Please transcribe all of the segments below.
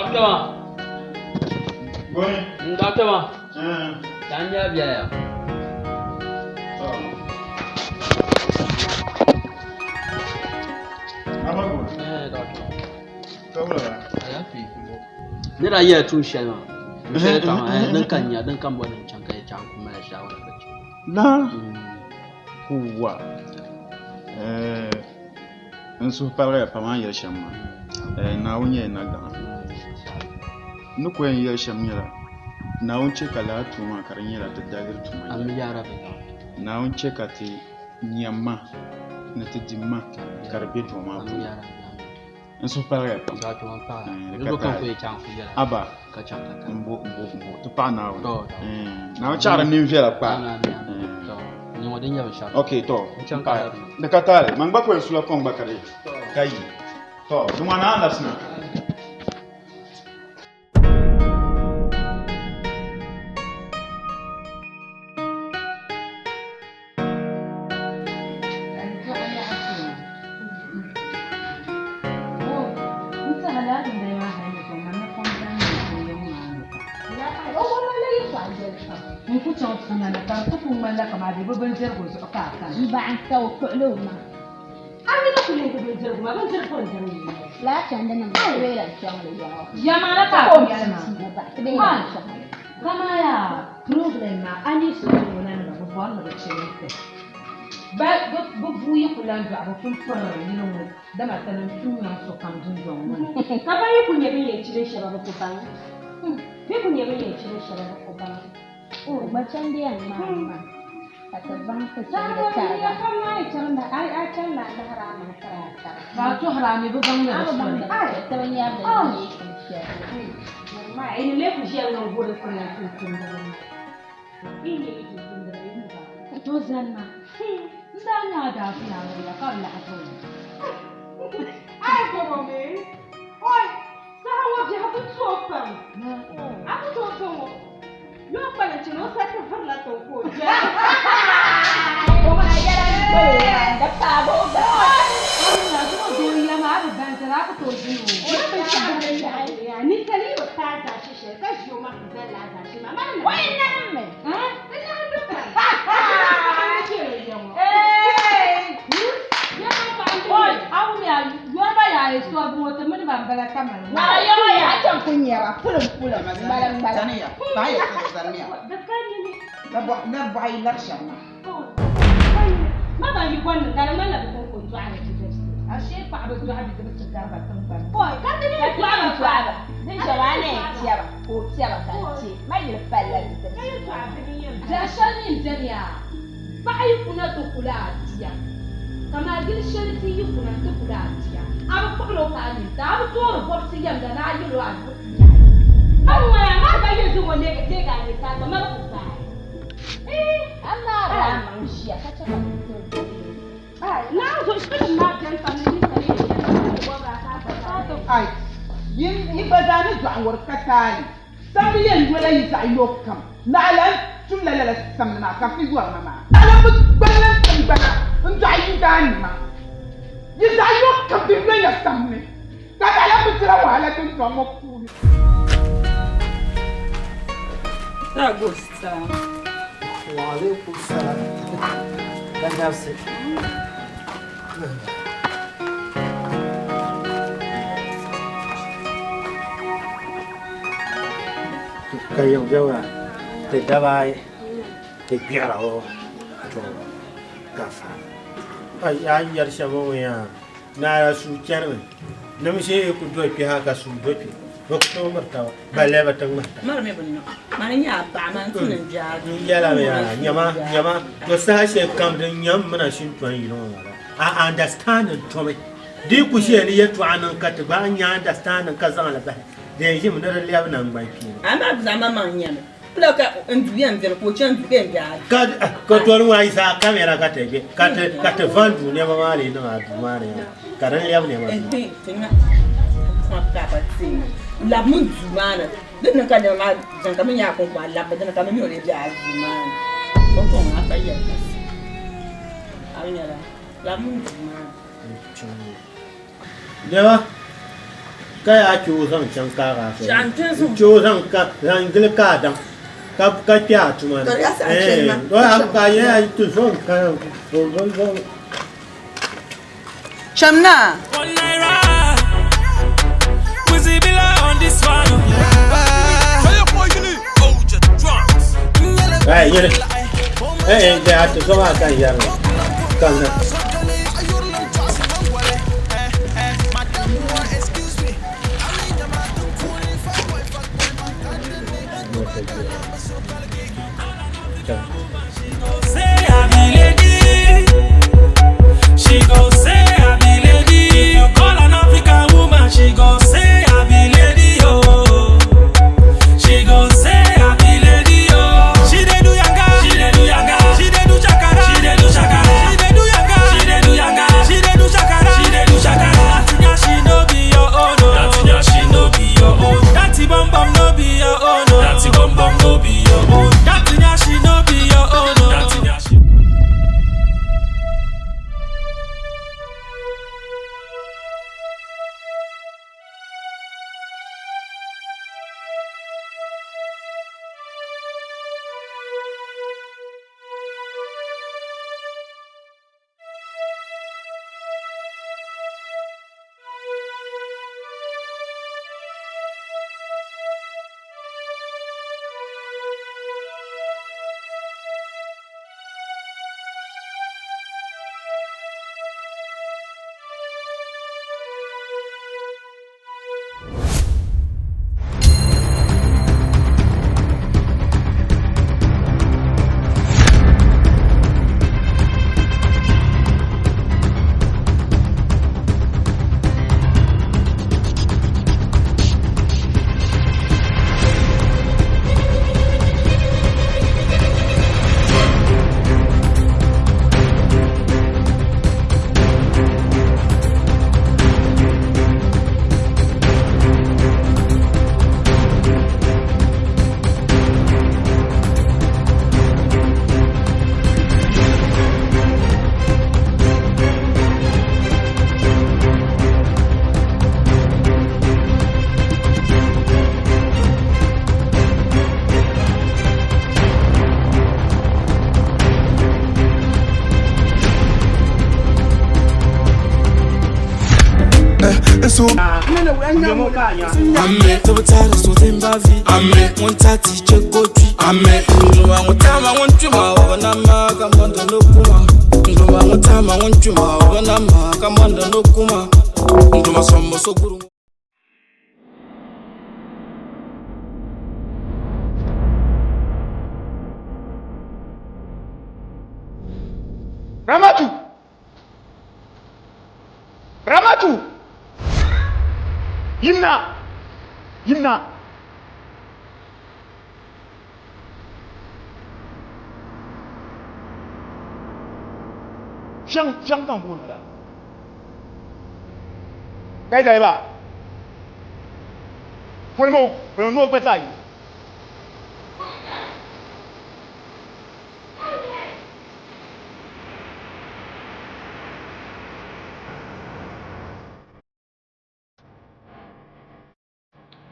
Doctor ma. Boni. Doctor ma. Tanya biaya. Amago. Doctor. Tawala. Ayafi. Nira iya tun shalma. Mishe ta dan kanya dan kan bonin can kai can kuma ya shawara bace. Na. Kuwa. Nsu parga pama yel shamma. Na wonye na ga. Nuko yen yel shamira. Na wonche kala tuma karanya la tadagir tuma. An ya rabe. Na wonche kati nyamma na tidimma karbe tuma. Nsu parga pama. Ga tuma pa. Ndo kan ko ya can ku ya. Aba Ka can ka. mbo to pa na wo. To. Na chara nim vela pa. To. Ni wadin ya sha. Okay to. Can ka. Da katare man ba ko sula kon bakare. Kai. To, duma na alasna. لا عندنا مسؤولية الشغل يا ما لا تعرف كما يا بروبلم أني سوون أنا بفضل ما بتشيله بفو يقول أنا بعرف كل فرق ينو ده مثلا شو ناسو كم جنون كما يكون يبي يشيل شباب كوبان يكون يبي يشيل شباب كوبان macam dia mama kata bang Jangan dia kan naik jangan dah ai jangan dah haram kereta. Batu haram ibu bang dah semua. ai tanya ada ni Normal ini lepas yang orang boleh pernah tuntun dalam. Ini tuntun dalam ini dah. Tu zanna. Dah ada apa yang dia kau nak apa? Ai mami. Oi, sahaja dia tu sopan. Aku sopan. Yo pada cino satu perla tu pun. oh my god dah tahu dah Allah tu dulu yang ada banter aku tu dulu. Ni kali waktu ada sih, kan cuma kita ada sih. Mana? woi nam Hah? Mana ada kan? Oi, aku ni, jual bayar itu abu tu mana bambala kamar. nah yo ya macam punya pulang malam Zania, baik Zania. Dekat ni. Na bayi laksana. ما بقى يكون قال ما لا بكون كنت على كده الشيء بعد الدعاء بتبص الدعاء بتنفع كوي كان لي Lama suara, ni jawane siapa? Oh siapa kanci? Mai lepas عشان الدنيا بقى يكون تقولاتيا كما قال الشركة يكون تقولاتيا أنا بقوله كاني تابع طور بورسيا ده أنا أجيله عنه ما هو ما بقى يزوم نيجا على كذا ما بقول Ama ramang siya kacau. لا شو إيش ما كان فنانين Ai, yin ibadani zuwa katani. Sabi yan wala yi sa yokam. Na alan tun la samna ka fi zuwa mama. Ala bu balan tan bana. Nta yi dani ma. Yi sa yokam bi la ya samne. Ka ala bu tira wala tun to mo ku. Augusta. وعليكم السلام. لا نفسك. cây dòng dâu à thì đá bay thì bịa đâu cho cà phê Ai ai yar shamo ya. Na su charme. Namse ku do pi ha ka su do pi. Waktu martawa. Bale batang martawa. Mar me bunno. Man ya ba man tunan ja. Yala me ya nyama to sa she kam den nyam mana shin tuan yi no wala. I understand to me. Di ku she ni yetu anan ka ta ba nya understand ka zan la ba. Da yi mun da liya nan ba ki. Ama zama man nyame. Plaka nduya mvera ko chan nduya ja. Ka to wa isa kamera ka te be. Ka te vandu ne ma mali no adu mare. Ka ran liya ne ma. Tinga. Ma ka pa tin. La mun zumana. Din ka da ma jan ka ya ko ba la ba din ka mi ore ja zumana. Ko ko ma ka ya. Awinya la mun zumana. Dewa Kaya choosing Chankara. Choosing Rangle Kadam. Kapka to man. Shamna. Hey, they have to go out and yell. She gon' say I be lady. If you call an African woman, she gon' say I be lady, oh. She gon' say I be lady, oh. She dey do yanga, she dey do yanga, she dey do shakara, she dey do shakara, she dey do yanga, she dey do yanga, she dey do shakara, she dey do shakara. That she no be your own, oh. That she no be your own. That bum bum no be your own, oh. That bum bum no be your own. That she no be your own, oh. That she. Amen. Tobutara sotemba vi. Amen. Montati chekotwi. Amen. Nduma mutama wonchuma wanama kamondo nokuma. Nduma mutama wonchuma wanama kamondo nokuma. Nduma sombo soguru. Ramatu! Ramatu! Yimna! Yimna! Shang tang bu la. Gai dai ba. Phun mo pa sai.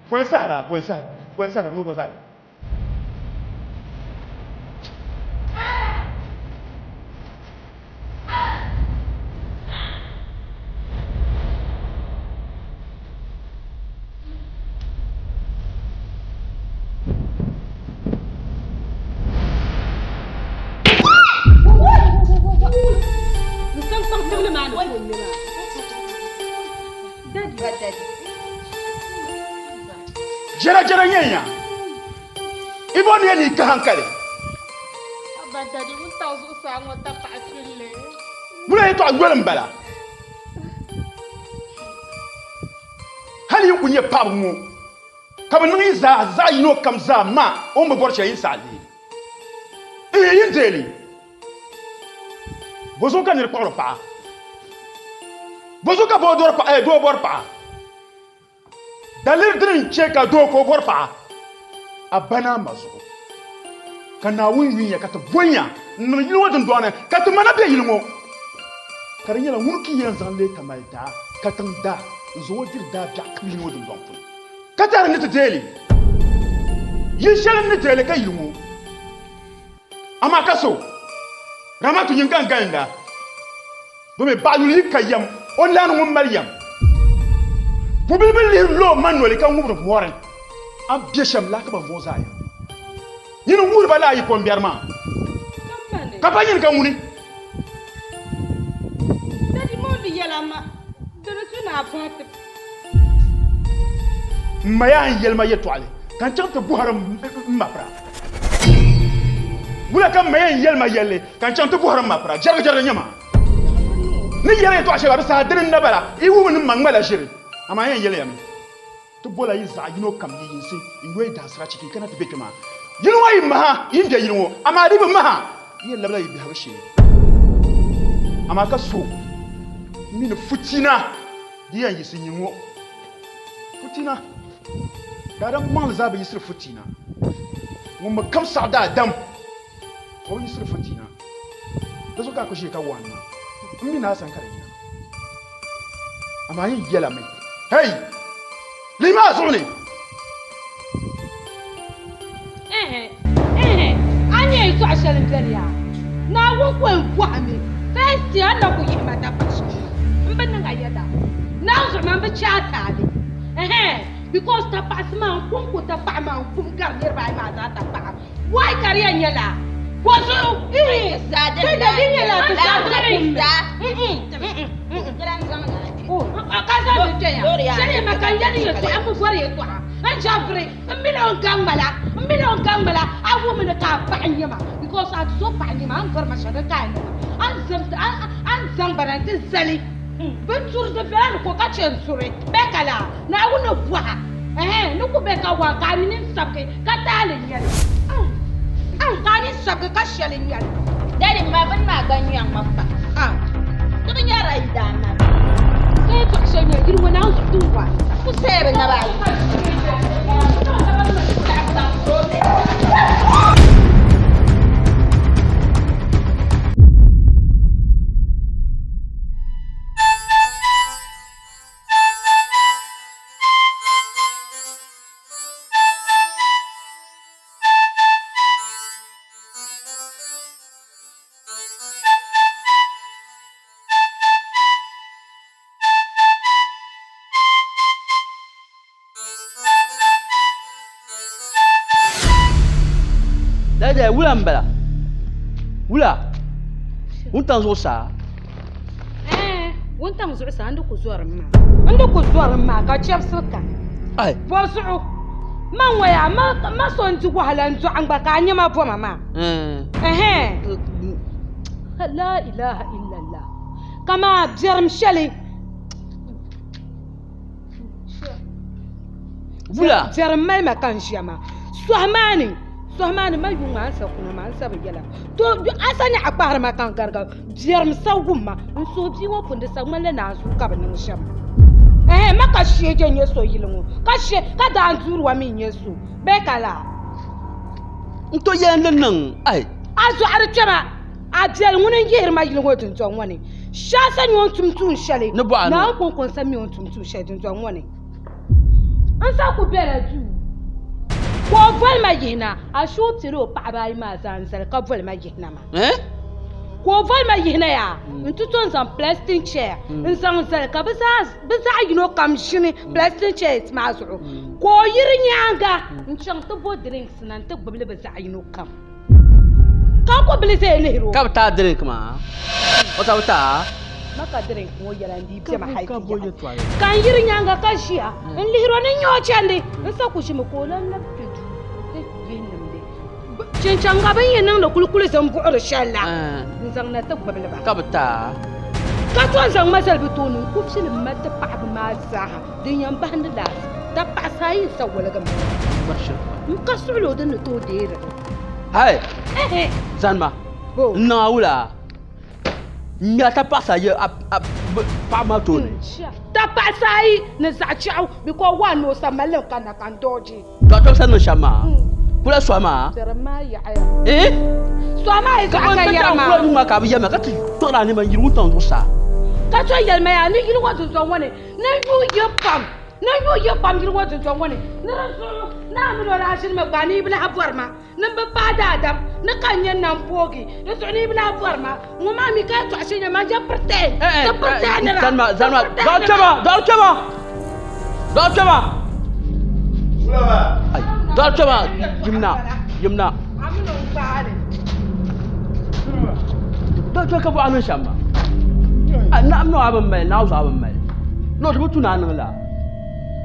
Puede ser, no puede ser. Jara nyanya. Ibo ne ni ka hankali. Abada di mun taw su sa ngo ta pa fille. Muna to agwelin bala. Hali ku nye pab mu. Ka ban ngi za yino kam za ma o mo borche yin sali. Yin teli. Bozo kan ni ko pa. Bozo ka bo do pa do bor pa. Dalir din cheka do ko bor pa. Abana mazo. Kana win ya kata bonya no yilo wadin doana kata mana be yilmo. Karinya la wurki yan zanle kamalta katang da zo dir da ja kili wodin don fu katar ni tele yin shalan ni tele kai yimu ama kaso ramatu yin kan ganga do me baluli kayam on lanu mum maryam bu bibil lo manoli kan ngubru woran am biesham la ka ban voza ya yin ngur bala yi ko mbiyarma kapanyin kan muni dadi mo bi yalama dana tuna fat mayan yelma yetwale kan chanta buharam mapra wala kan mayan yelma yelle kan chanta buharam mapra jarga nyama ni yele to ashaba sa dirin nabala i wu mun mangmala shiri ama yan yele yam to bola yi za yino kam yi yinsi inwe da sra chiki kana to bekema yino wa ma yin da yino ama ribi ma yin labla yi bi hawashi ama ka so min futina diyan yisin yinwo futina daran mal za ba yisir futina mun ma kam sa da dam ko yisir futina da so ka ko shi ka wannan mimi na san kare gina amma yin yela mai hey lima zuni anya ito ashalin dariya na wukwen kwame festi ana ku yi mata fashi mbin nga yada na zo man bi chata ne because ta pasma kun ku ta pa ma kun gar ne ba ma za ta pa why kariya nyala wazo sada da dinya la ta sada akaza bitenya sene makanja ni yeso amu fori yeso an jafre mbilo gambala awu mun ka panyama because at so panyama an farma shada kai an zambara tin sali bentur de feran ko ka chen sure bekala na awu no bua nuku beka wa ka ni sabke ka talin yale ka ni sabke ka shelin yale dadi ma ban ma ganyu an maffa to bin yara idana kai to shenya irin wani an su wa ku sebe na ba Dada wula mbala. Wula. Untan zo sa. Untan zo sa andu ku zuwar ma. Andu ku zuwar ma ka chef suka. Ai. Bo su. Man waya ma son ji wahalan zu an ba ka anya ma bo mama. La ilaha illallah. Kama jerm shali. Wula. Jerm mai makan shama. Sohmani ma yunga ansa kuna ma ansa bigela to asani akbar ma kan garga jerm sawuma nso bi wo punde sagmale na asu ka banin sham maka sheje nyeso yilungu ka da anzuru wa min yesu bekala nto yende nan ai azu archama adel ngunen yer ma yilungu tunton woni shasa ni on tumtun shale na kon sami on tumtun shale tunton woni ansa ku bera ju ko vol ma yihna a shotiro paɣaba ayi maa zaa n-zali ka vol ma yihna ma ko vol ma yihna ya n-tutu n-zaŋ plastic chair n-zaŋ zali ka bɛ zaa yino kam ʒini plastic chair maa zuɣu ko o yiri nyaaŋa n-chaŋ ti bo drinks na n-ti gbibili bɛ zaa yino kam kan ko bili zai lihiro ka bɛ taa drink ma o ta bɛ taa maka drink ŋo yɛla n-di bɛma haifiya kan yiri nyaaŋa ka ʒiya n-lihiro ni nyɔɔ chɛndi n-sa ku ʒimi ko o lan labi Chincanga ben yin da kulkuli zan buɗe shalla. Zan na tabba ba. Kabta. ka ton zang masal bitonu ku fil mata pa ma zaha din yan ban da ta pa sai sa wala gam barsha ka sulo da to dera hai zanma na wula nya ta pa sai pa ma to ta pa sai na za chau bi ko wa no sa malan kana kan doji doctor san no shama kula swama serma ya swama e ka ya ma ka bi ya ma ka to la ni man yiru ton to sa ka so yel ma ya ni yiri wa to woni na yu pam yiri wa to woni na rasul na mi do rashid ma bani ibn abwarma na ba bada adam na kanyen nan pogi na so ni ibn abwarma mu ma mi ka to ashe ma ja perte ta perte na zanma Doctor Jimna amino baale Doctor ka bu anan shamba na amno abin mai na uzu abin mai no da mutu na nan la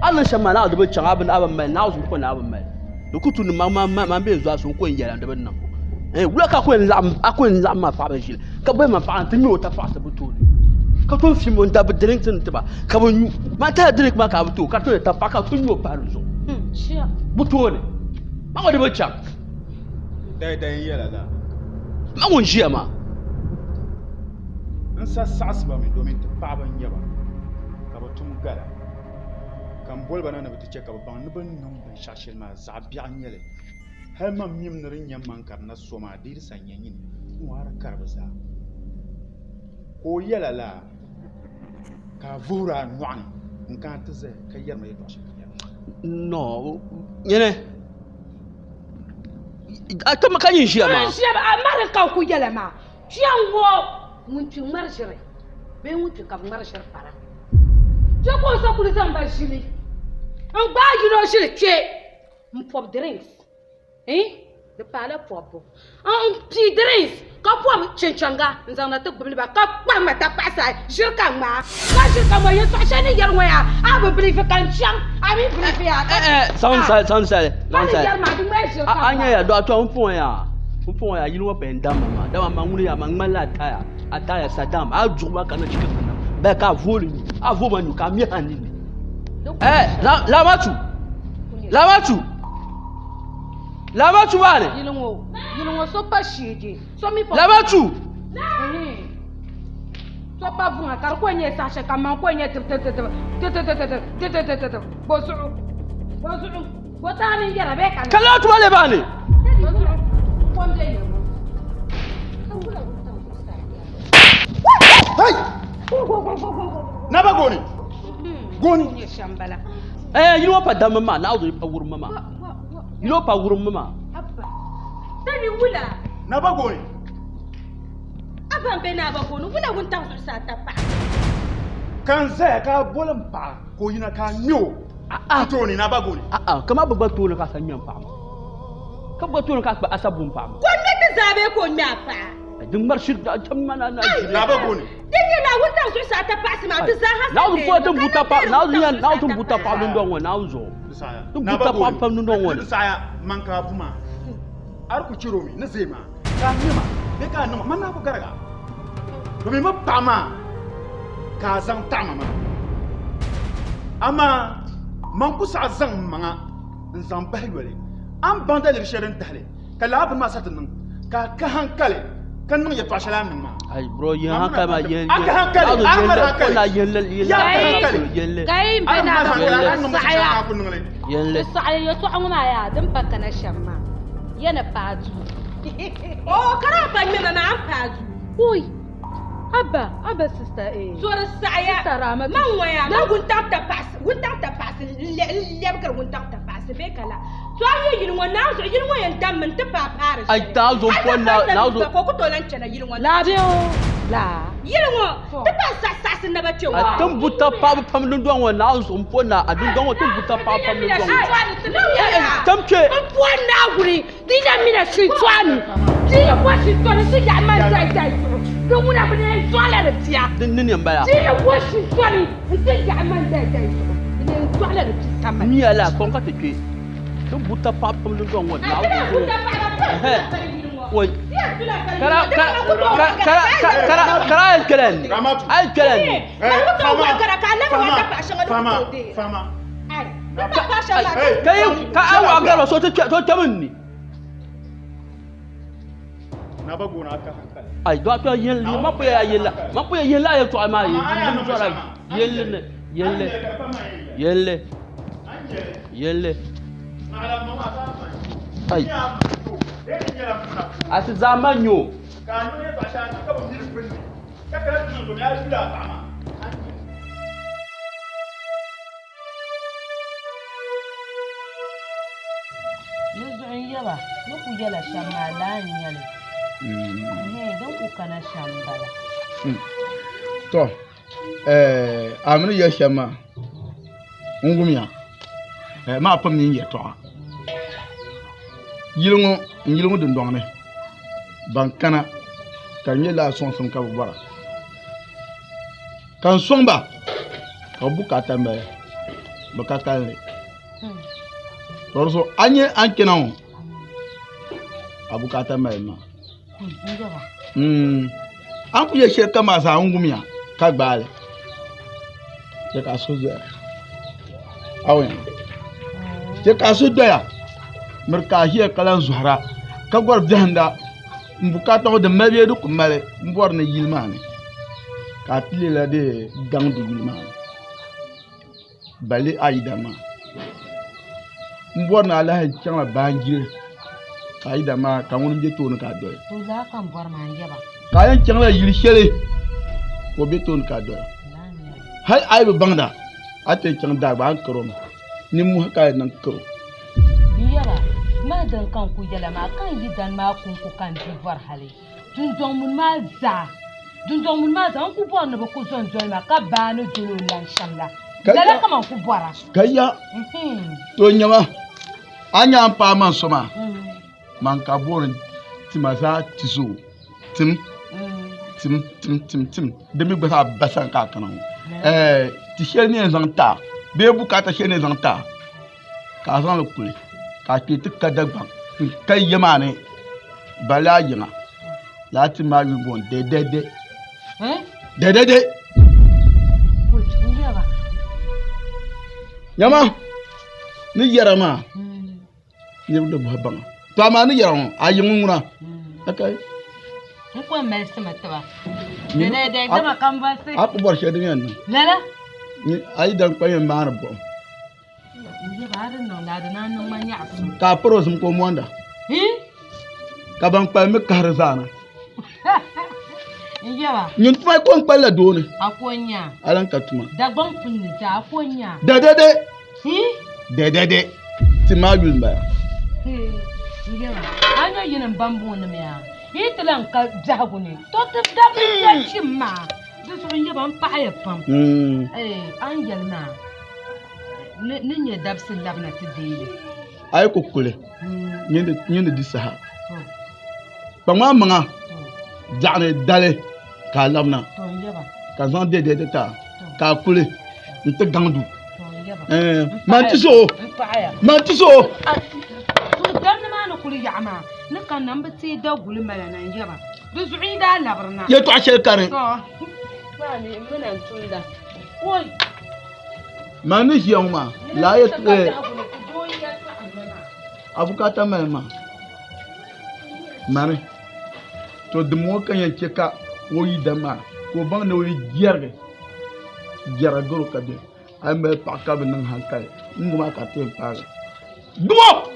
anan shamba na da bu can abin mai na uzu ko na abin mai da kutu ni ma be zuwa sun ko yara da ban nan wula ka ko lam ma fa ban shi ka bai ma fa an tun ta fa ta butu ka to fi mun da bu drink tin ta ba ka bu ma ta drink ma ka butu ka to ta fa ka tun yo paru zo butu ne ma wadi bu can dai yala da ma mun shi ma in sassas ba mai domin ta baban yaba ka batun gala kan bolba na bata ce ka ban ban nan ban shashil ma zabi an yale har man mim nirin yamman karna soma dir sanyen yin war karbasa ko yala la ka vura nuan in kan ta zai kai yar mai doshi no yene ata makan yin shi ma amma ka ku yala ma shi an wo mun ci marshire be mun ci ka marshire para je ko so ku zan ba shili an ba you know shili ke m pop drinks de pala pop an pi drinks ka pop chenchanga nzang na tuk bili ba ka pa ma ta pasa shirka ma ka shirka ma yeso shani yar waya a ba bili fa kan chang a mi bili ya sound side anya ya do ato mfon ya yinu wa benda mama da mama ngulu ya mangmala ataya sadam a juma kana chika kana be ka voli a vo manu ka mi hanini lamatu bane yilungo so pa shije so mi po lamatu so pa vunga kar ko nye sa shaka man ko nye bosu botani yara be kana kalatu bale bane hey naba goni nye shambala yinu wa pa dam mama na uzo pa wuru mama yinu pa wuru mama abba tani wula naba goni aban be na ba goni wula wun tan sa ta pa kan zai ka bolan pa ko yina ka nyo to ni naba goni kama babba to ne ka san yan pa ka babba to ne ka asabun pa ko ne ta zabe ko nya pa din marshid da can mana na naba goni dinga na wutan su sa ta pasi ma ta zaha na uzo ko tun buta pa na uzo yan na uzo buta pa dun don na uzo tun buta pa dun don wani saya man ka buma ar ku ciro mi na zai ma ka nima be ka nima man na ku garaga domin ma pa ma ka zan ta ma amma man ku sa zan manga in zan ba yole an banda le shirin tale kala abin ma satin nan ka hankali kan nan ya tashi lamin ma ai bro yin haka ma yin kai bana sa'aya ya to an ma ya dan baka na shamma yana faju kana ban me na an faju oi abba sister sura sa'aya man waya man gunta ta pass lebkar gunta ta pass be kala so ayi yin wannan so yin wayan dan mun ta fara ai ta zo na zo ko ku to lan cana yin wannan la biyo la yin wa ta ba sasa na bace wa a tun buta pa pam dun don wannan so mpona a dun don tun buta pa pam dun don tamke mpona guri dina mina shi twani ti wa shi twani ti ya man dai don muna bane twala da tiya din ne mbaya ti wa shi twani ti ya man dai ne twala da tiya mi ala kon ka te tun buta pa pam dun don wannan wai kara alkelen fama kai ka awa garo so ta mun ni na ba gona ka hankali ai do to yin ma po ya yin la ya to ma yin to ra yelle ai ati zamanyo ka no ye ba sha ka ba mi rin ka kala tun do ya jula ba ma Yaba, no ku yala shamma la nyale. Don ku kana shambala. To, amini ya shama. Ngumya. Ma pam ni ya to. Yilungu dundong ne. Bankana kan yela son ka bara. Kan somba. Ka bukata mbe. Bakata ne. Torso anye ankenan. Abukata mbe ma. An ku ye shirka ma sa ngumya ka gbale. Je ka so zo. Awen. Je ka so do ya. Merka hiya kalan zuhra. Ka gor jahanda mbukata de mabe du kumale mbor na yilmane. Ka tile la de gang du yilmane. Bali aidama. Mbor na ala chama bangir. Aidama ka wonu je tonu ka doy. To za kan bor ma yaba. Kayan changla yili shele. Ko beton ka doy. Hay ay be bangda. Ate chang da ba koro ma. Ni mu ka nan koro. Yaba. Ma dan kan ku yala ma kan yi dan ma kun ku kan di var hale. Dun don mun ma za. An ku bor na ba ku zon ma ka ba no julu lan shamla. Dala kama ku bora. Kaya. To nyama. Anya pa man soma. Man ka borin timasa tiso. Tim. Demi gbasa basan ka kanan. Ti shel ni zanta. Be bukata shel ni zanta. Ka zan le kule. Ka kiti kadagba. Kai yamane. Bala yina. Lati ma yu bon de. De. Nyama. Ni yarama. Ni do baba. To ma ni yaram ayimuna. Okay. Ko mel sama. De dama kanvasi. Aku bor shedin yan. Lala. Ni ay dan ko yan mar bo. Ni ba no la dana no manya asu. Ka pros ko monda. Ka ban pa me karzana. Yaba. Nyun tuma ko on pala do ne. Akonya. Alan ka tuma. Da ban kunni ta akonya. De. De. Ti ma yul ba. Yaba. Anya yin bambu ne me ya. Hitlan ka jahagune. To ta da ya chimma. Du so yaba pa ya pam. An yalma. Nin ya dabsin labna ti dele. Ay ko kule. Nyende di saha. Ba manga. Jane dale ka labna. To yaba. Ka zan de ta. Ka kule. Nte gandu. Mantiso. To dan ma no kuli yama. Na kan nan bati da gulmala nan yaba. Du zuida labarna. Ya to ashe kare. To. Ba ni munan tunda. Oi. Mani yama. La ya abukata ma. Mari. To de mo kan yan cheka oyi dama. Ko bang no yi gerge. Gera goro kabe. Ay me pakka be nang hankay. Nguma ka te pa. Dumo!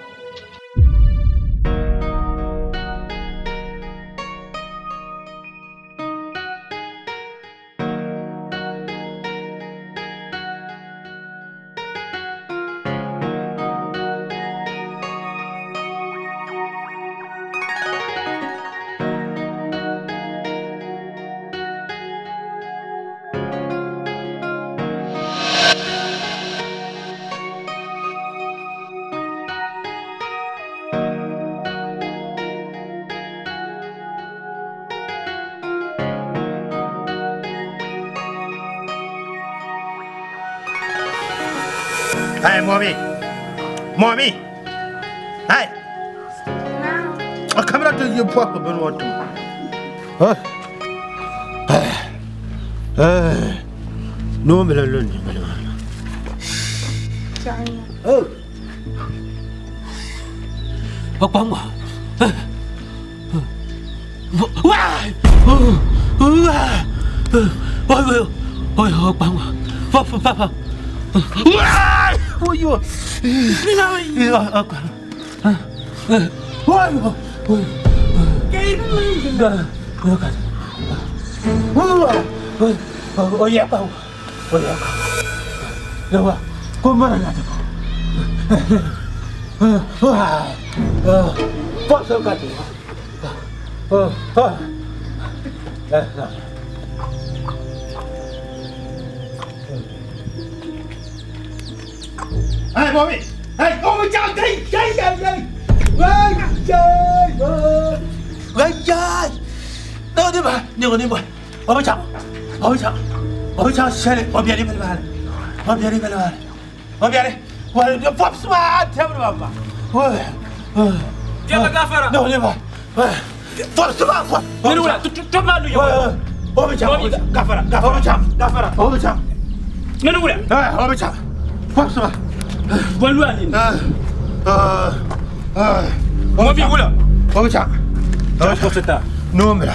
Hey, mommy. Hey. Come out to your papa, but what? No, me alone. Oh. Papa. Why? Papa. Oh, you. Force au gâteau. Hey, Bobby! Hey, go with your day! No, never. Bobby Chang. Shell it. Bobby, well, the pops man, tell me about. Dia gafara. No, never. Force man, what? Tu malu yo. Bobby Chang. Gafara. Bobby Chang. Nanu wala. Bobby Chang. Force man. Walu ani. Bobby Mobi wala. Bobby Chang. Force ta. No, me.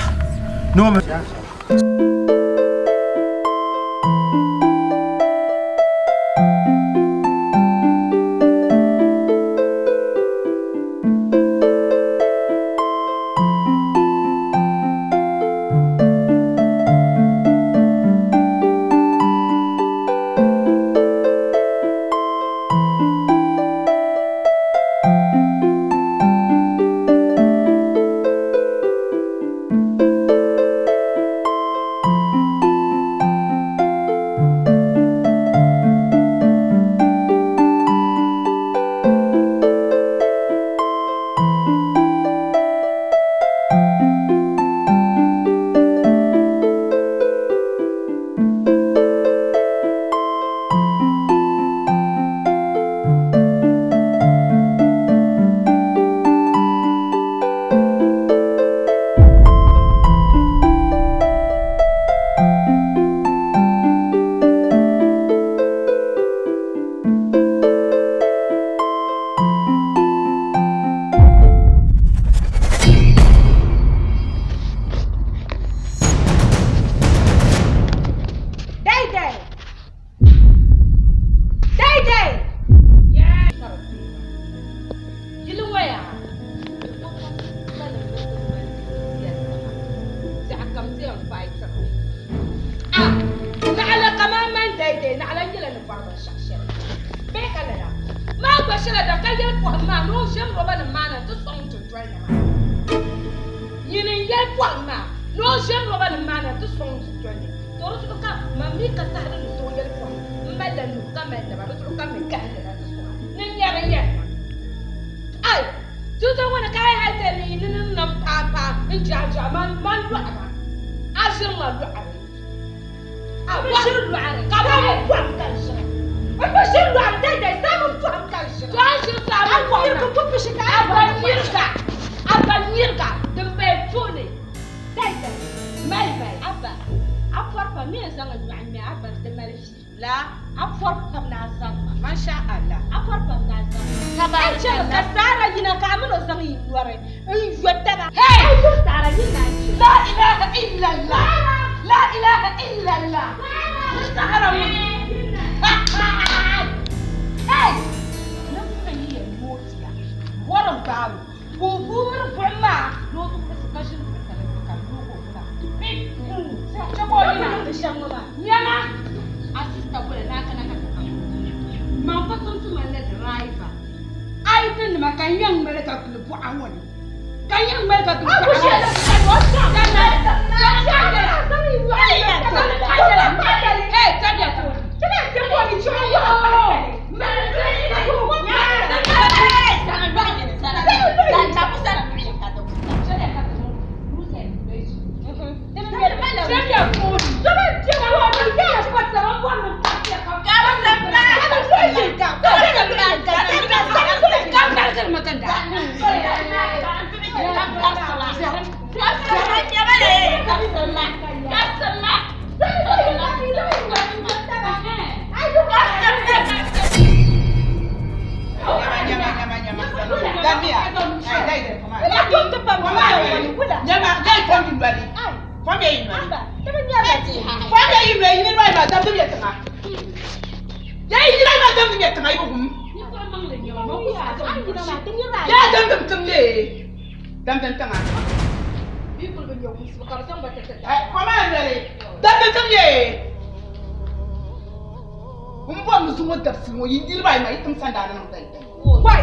Why?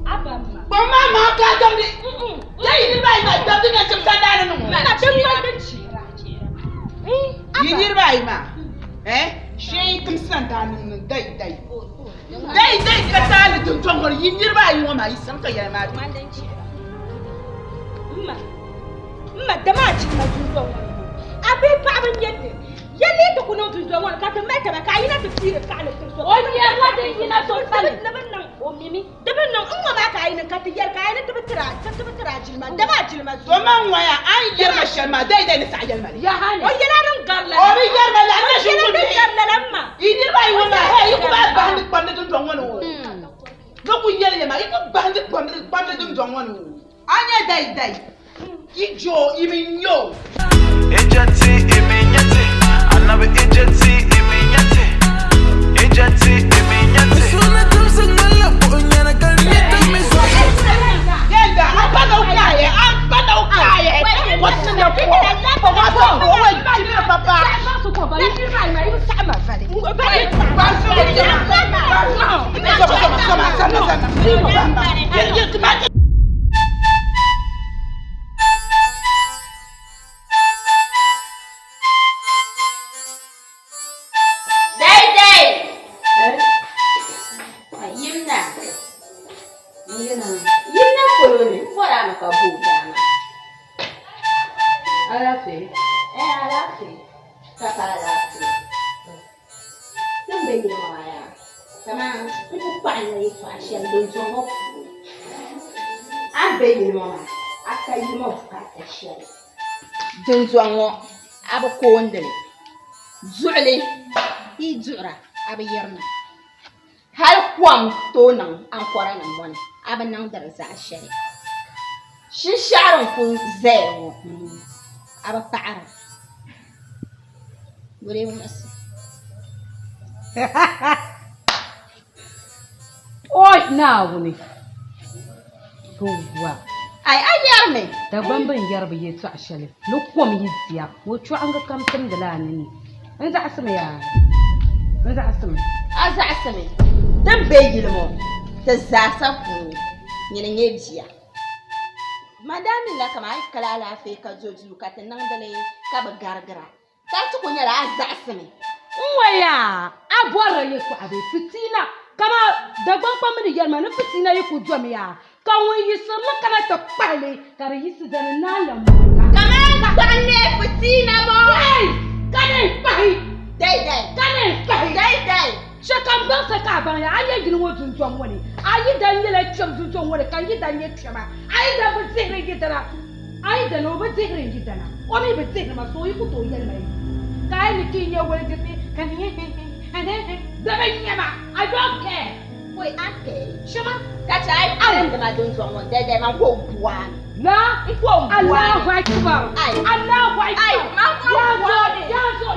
Abba. Mama ka damdi. Dai ni bai ma damdi na chim sadana no. Na damma da chira. Yi bai ma. Shi kum sadana no dai. Dai ka tali tun tongor yi bai wa ma yi san ka ya ma. Mandan chira. Ma dama cin ma tun tongor. Abi pa ban yadde. Yalle ta kuno tun tongor ka ta mata ba ka yi na tafsir ka ala tun so. O ya wada yi na so sale. O mimi daban nan in ma ka yi nan ka tiyar ka yi na tabbatara jilma dama jilma To man waya an yarma sharma dai ni sa yarma. ya hane o yana ran garla O bi yarma la na shi kun. garla lamma Yi bai wa ma he yi ku ba bandi bandi tun tongor wo. Do ku yele ma yi ku bandi bandi tun tongor wo. Anya dai. Ijo iminyo. Ejati iminyati, anabe ejati iminyati, ejati iminyati. Suna tumsing malapo nyana kanita miso. Yenda apana ukaye. What's in your phone? Papa. Dunzongo aba kondele zuɣuli yi duɣura aba yirina hal kom to niŋ ankora nim ŋɔ ni aba niŋdiri zaɣ shɛli shinshɛɣu n ku zaya ŋɔ aba paɣara bole ŋmasi Oi naawuni buwa ai a yɛrimi Daban bin yarbi ye tsaɣ shɛli ni kom yi diya o chɔɣingi kam timdila ni n zaɣasimi yaa n zaɣasimi a zaɣasimi din be yili ŋɔ ti zaasa puuni nyini nyɛ bia madami la kama ayi kala alaafee ka zo duu ka ti niŋdili ka bi garigira ka ti ku nyɛla a zaɣasimi n waya a bɔrila ye tɔɣabe fitina kama dagban kpamini yɛlima ni fitina yi ku domi yaa ka ŋun yisirili kana ti kpahili ka di yisi dani naala mɔla kama kpaɣinne fitina mo ka ni kpahi dai shɛkam baŋsi ka a baŋ ya a yɛ yili ŋɔ dundɔŋ ŋɔ ni a yi dan nyɛla kpɛm dundɔŋ ŋɔ ni ka yi dan nyɛ kpɛma a yi dan bi dihiri yi dana a yi dana o bi dihiri yi dana o mi bi dihiri ma so o yi ku tooi yɛlima yi ka a yi ni kii nyɛ wali disi ka ni dama nyɛma I don't care wai an kai shɛma ka ci ai an da ma don zuwa dai man ko buwa la Allahu Akbar Allahu Akbar ya zo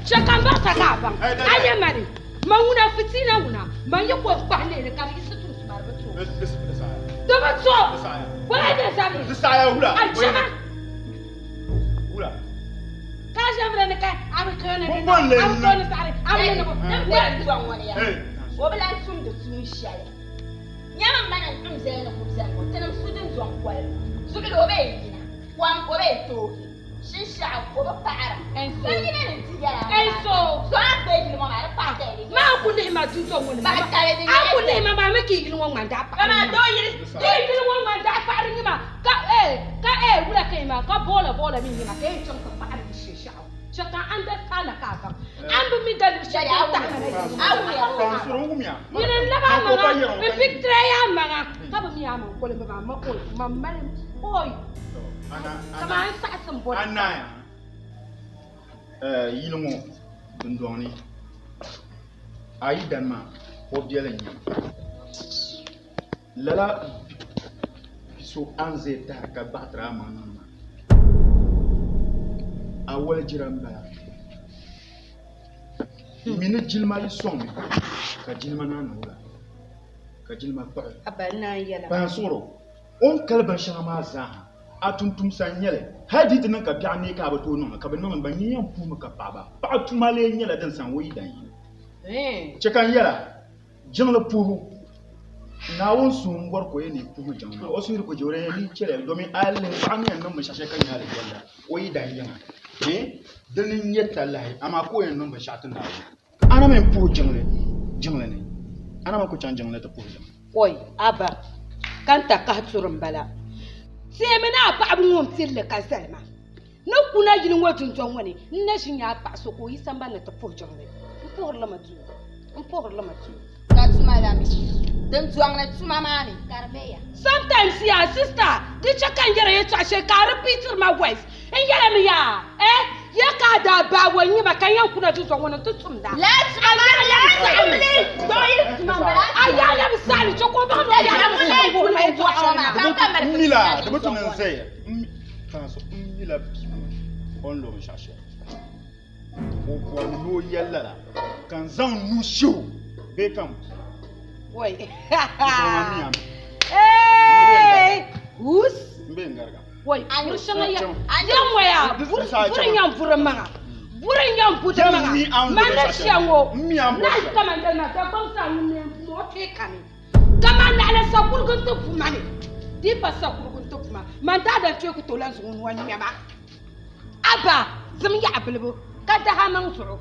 shɛkam baŋsi ka a baŋ a yɛ mani ma ŋuna fitina ŋuna ma yi ko kpahi ne ka di yisi tun su bari bi to dibi to wala nyɛ zabiri a shɛma ka shɛbiri ni ka a bi kɛni ni a bi kɛni sari a bi yɛni bo o bi lan tum di tuun shɛli nyɛma mana tum zɛli ni ku zɛli ŋɔ tinim su din zɔŋ kɔli zuɣuli o bɛ yina kom o bɛ toogi shinshɛɣu o bi paɣara so yina ni ti yɛla so an bɛ yili ŋɔ ma di paɣa ka yɛli maa ku lihima dundɔŋ ŋɔ ni a ku lihima maa mi ka yili ŋɔ ŋmani daa paɣari yili ŋɔ ŋmani daa paɣari nyima ka wula ka yima ka bɔɔla mi nyima ka yɛn chaŋ ka paɣari ni shinshɛɣu shɛka an da saala ka a baŋ an bi mi daliri shɛli taɣari yini laba maŋa n fikitira ya maŋa ka bi mi ya maŋ kɔli mi ma oi ma mali oi kama an saɣasim bɔli anaya yili ŋɔ dundɔŋ ni a yi dan ma o biɛli n nyɛ lala so an zai tahari ka baɣatira a maŋ niŋ ma a wali jira n bala mini jilima yi sɔŋ mi ka jilima naa ni wula ka jilima kpahi payan suŋuro o ni kali bin shɛŋa maa zaaha atuntum san nyele hadi tin ka biya ne ka ba to no ka ba no ba ni yan pu ka pa ba pa tumale nyele dan san woyi dan yi ce kan yala jingla pu na won sun gor ko ne pu jingla o sun ko jore ni cele domin alle an yan nan mashashe kan yala yalla woyi dan yi danin yetta lahi ama ko yan nan ba shatin da ana men pu jingla ne ana ma ko can jingla ta pu Oi, aba, kanta ka tsurin bala. Sai mina ba abun won tille ka salma. Na kuna jinin wotun ton wani, na shin ya ba so ko yi san ban ta furjin ne. Ko horla matu. Ko horla matu. Ka tuma da mi. Dan tuang na tuma mani, karbeya. Sometimes ya sister, di chakan yere ya twashe ka repeat my voice. En yere mi ya. Ya ka da ba wani ba kan yan kuna tun wani tutum da. Let's Ayala misali choko ba no ya mila da mutunan sai kana so mila on lo shashe ko no yalla kan zan nu show be kam wai eh us be ngarga wai mushanga ya yan waya burin yan burin manga burin yan burin manga mana shango na kama ndana ta bauta ne mote kani kama na ala sakul guntu fumani di ba sakul guntu fuma man ta da ce ku tolan su wani mema aba zum ya abulbu kada ha man furu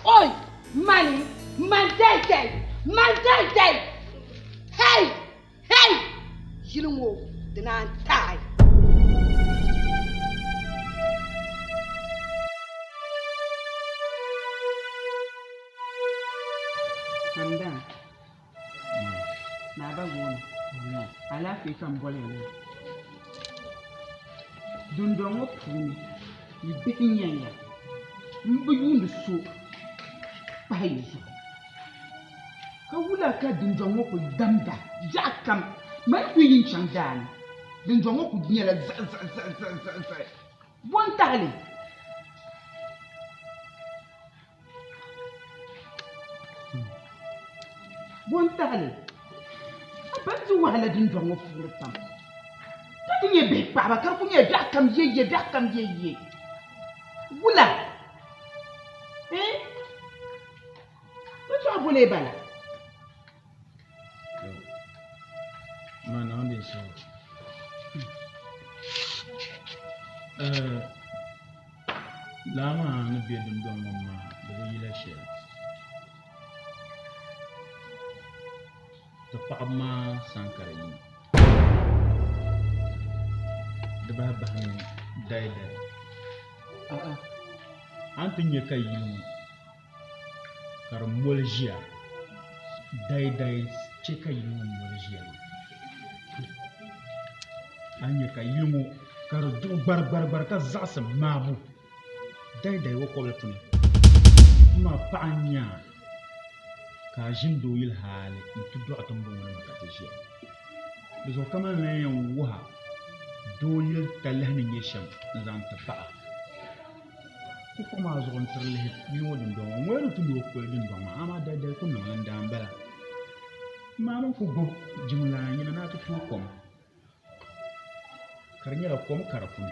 oi mani man dai hey yilmo dinan tai Hamdan. Na ba gona. Ala fi kan bole ne. Dundon wo puni. Yi bikin yanya. Mbu yundu so. Bayi. Ka wula ka dundon wo ko damda. Jakam. Man ku yin chandan. Dundon wo ku biela za. Bon tale. Bon tale. Abanzi wala din dongo furu tam. Tati ye be baba kar ku ye dakam ye. Wula. What you bole bala? Man on this show. Lama na be dum dongo ma da yila she. The Pama Sankari. The Babahan died. Anthony Kayu Karamolgia died Chekayu Molgia. Anya Kayumo Karadu Barbarka Zasa Mabu died Wokolapuni. Ma Panya. Ka jin do yil hali tu do atom bo na katishia bizo kama na yan wuha do yil talahni yesham zan tafa ku kuma zo on trele ni wodin do wero tu do ko din do ma ama da ku no nan da mbala ma non ku go jumla ni na tu kom karnya la kom karafu